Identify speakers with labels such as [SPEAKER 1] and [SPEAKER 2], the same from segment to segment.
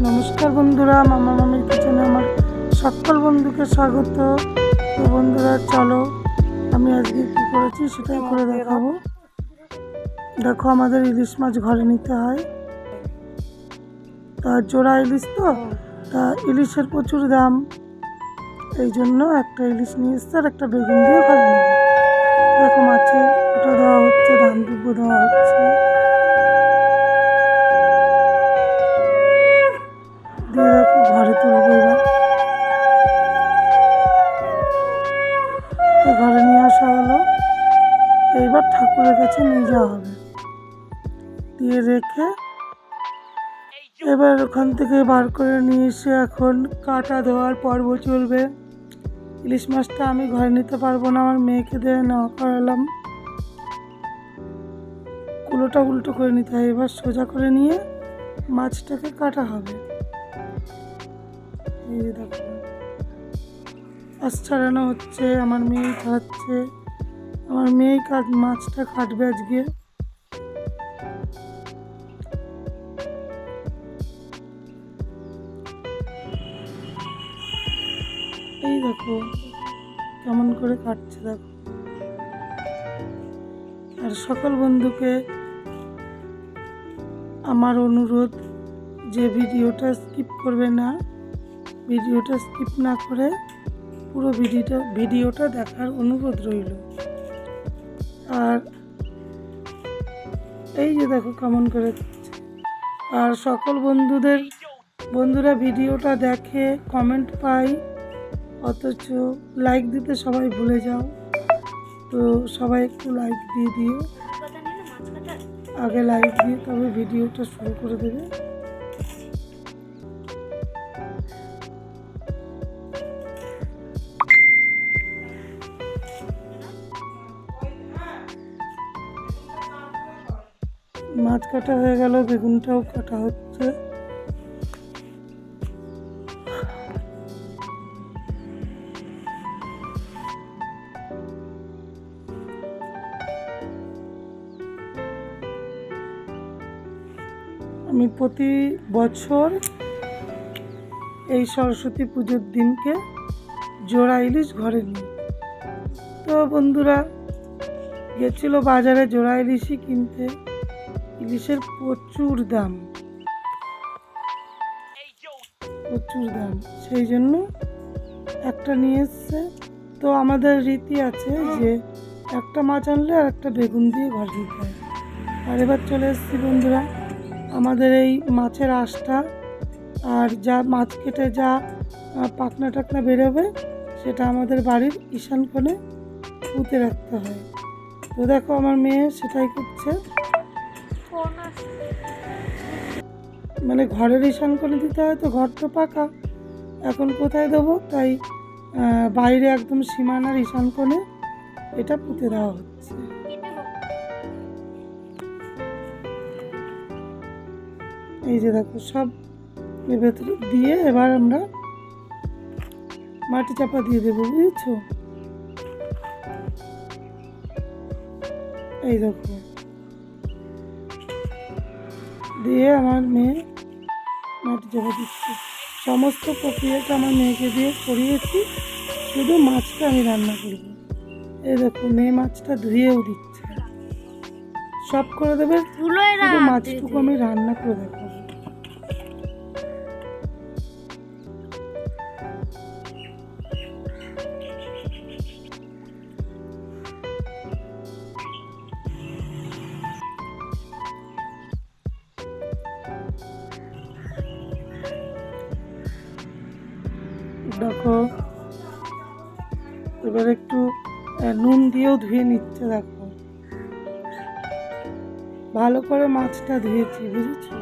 [SPEAKER 1] নমস্কার বন্ধুরা, মামা মামির কিচেনে আমার সকল বন্ধুকে স্বাগত। তো বন্ধুরা চলো আমি আজকে কী করেছি সেটাই করে দেখাবো। দেখো, আমাদের ইলিশ মাছ ঘরে নিতে হয়, তা জোড়া ইলিশ তা ইলিশের প্রচুর দাম, এই জন্য একটা ইলিশ নিয়ে এসছে আর একটা বেগুন দিয়ে ঘরে নেব। দেখো মাছে ওটা দেওয়া হচ্ছে, ধান দুব্বো দেওয়া হচ্ছে, দিয়ে দেখো ঘরে তুলবো। এবার ঘরে নিয়ে আসা হলো, এইবার ঠাকুরের কাছে নিয়ে যাওয়া হবে, দিয়ে রেখে এবার ওখান থেকে বার করে নিয়ে এসে এখন কাটা দেওয়ার পর্ব চলবে। ইলিশ মাছটা আমি ঘরে নিতে পারবো না, আমার মেয়েকে দিয়ে নেওয়া করালাম। কুলোটা উল্টো করে নিতে হয়, এবার সোজা করে নিয়ে মাছটাকে কাটা হবে। এই যে দেখো মাছ ছাড়ানো হচ্ছে, আমার মেয়ে ছাড়াচ্ছে, আমার মেয়েই মাছটা কাটবে আজকে। এই দেখো কেমন করে কাটছে দেখো। আর সকল বন্ধুকে আমার অনুরোধ যে ভিডিওটা স্কিপ করবে না, ভিডিওটা স্কিপ না করে পুরো ভিডিওটা দেখার অনুরোধ রইল। আর এই যে দেখো কেমন করে কাটছে। আর সকল বন্ধুরা ভিডিওটা দেখে কমেন্ট পাই, অথচ লাইক দিতে সবাই ভুলে যাও। তো সবাই একটু লাইক দিয়ে দিও, আগে লাইক দিয়ে তবে ভিডিওটা শুরু করে দেবে। মাছ কাটা হয়ে গেল, বেগুনটাও কাটা হচ্ছে। আমি প্রতি বছর এই সরস্বতী পুজোর দিনকে জোড়া ইলিশ ঘরে নিই। তো বন্ধুরা গেছিল বাজারে জোড়া ইলিশই কিনতে, ইলিশের প্রচুর দাম, সেই জন্য একটা নিয়ে এসছে। তো আমাদের রীতি আছে যে একটা মাছ আনলে আর একটা বেগুন দিয়ে ঘরে দিতে হয়। আর এবার চলে এসেছি বন্ধুরা, আমাদের এই মাছের আঁশটা আর যা মাছ কেটে যা পাখনা টাকনা বেরোবে সেটা আমাদের বাড়ির ঈশান কোণে পুঁতে রাখতে হয়। তো দেখো আমার মেয়ে সেটাই করছে, মানে ঘরের ঈশান কোণে দিতে হয়, তো ঘর তো পাকা, এখন কোথায় দেবো, তাই বাইরে একদম সীমানার ঈশান কোণে এটা পুঁতে দেওয়া হচ্ছে। এই যে দেখো সব এর ভেতরে দিয়ে এবার আমরা মাটি চাপা দিয়ে দেবো, বুঝেছো? এই দেখো দিয়ে আমার মেয়ে মাটি চাপা দিচ্ছে। সমস্ত প্রক্রিয়াটা আমার মেয়েকে দিয়ে করিয়েছি, শুধু মাছটা আমি রান্না করব। এই দেখো মেয়ে মাছটা ধুয়েও দিচ্ছে, সব করে দেবে, শুধু মাছটুকু আমি রান্না করে দেখাবো। দেখো এবার একটু নুন দিয়েও ধুয়ে নিচ্ছে, দেখো ভালো করে মাছটা ধুয়েছি, বুঝেছি?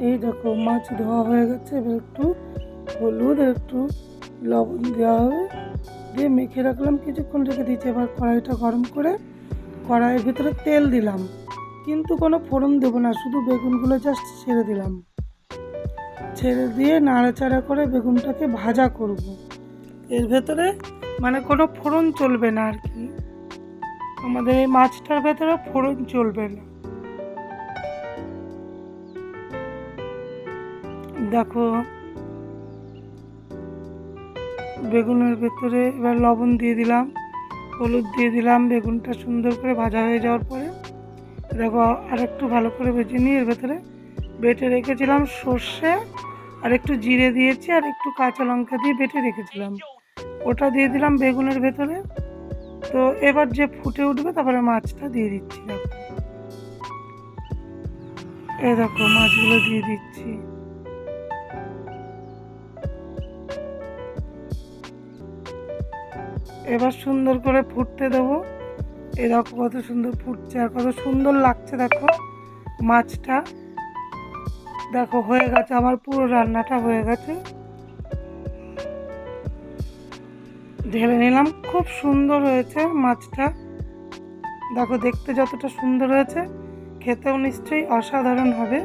[SPEAKER 1] এই দেখো মাছ ধোয়া হয়ে গেছে, এবার একটু হলুদ আর একটু লবণ দেওয়া হবে, দিয়ে মেখে রাখলাম, কিছুক্ষণ রেখে দিয়েছি। এবার কড়াইটা গরম করে কড়াইয়ের ভিতরে তেল দিলাম, কিন্তু কোনো ফোড়ন দেবো না, শুধু বেগুনগুলো জাস্ট ছেড়ে দিলাম। ছেড়ে দিয়ে নাড়াচাড়া করে বেগুনটাকে ভাজা করব। এর ভেতরে মানে কোনো ফোড়ন চলবে না আর কি, আমাদের এই মাছটার ভেতরে ফোড়ন চলবে না। দেখো বেগুনের ভেতরে এবার লবণ দিয়ে দিলাম, হলুদ দিয়ে দিলাম। বেগুনটা সুন্দর করে ভাজা হয়ে যাওয়ার পরে দেখো আর একটু ভালো করে ভেজে নিয়ে এর ভেতরে বেটে রেখেছিলাম সর্ষে আর একটু জিরে দিয়েছি, আর একটু কাঁচা লঙ্কা দিয়ে বেটে রেখেছিলাম, ওটা দিয়ে দিলাম বেগুনের ভেতরে। তো এবার যে ফুটে উঠবে তারপরে মাছটা দিয়ে দিচ্ছি। দেখো এই দেখো মাছগুলো দিয়ে দিচ্ছি। এবার সুন্দর করে ফুটতে দেবো। এই দেখো কত সুন্দর ফুটছে আর কত সুন্দর লাগছে। দেখো মাছটা দেখো হয়ে গেছে, আমার পুরো রান্নাটা হয়ে গেছে। ঢেলে নিলাম, খুব সুন্দর হয়েছে মাছটা। দেখো দেখতে যতটা সুন্দর হয়েছে, খেতেও নিশ্চয়ই অসাধারণ হবে।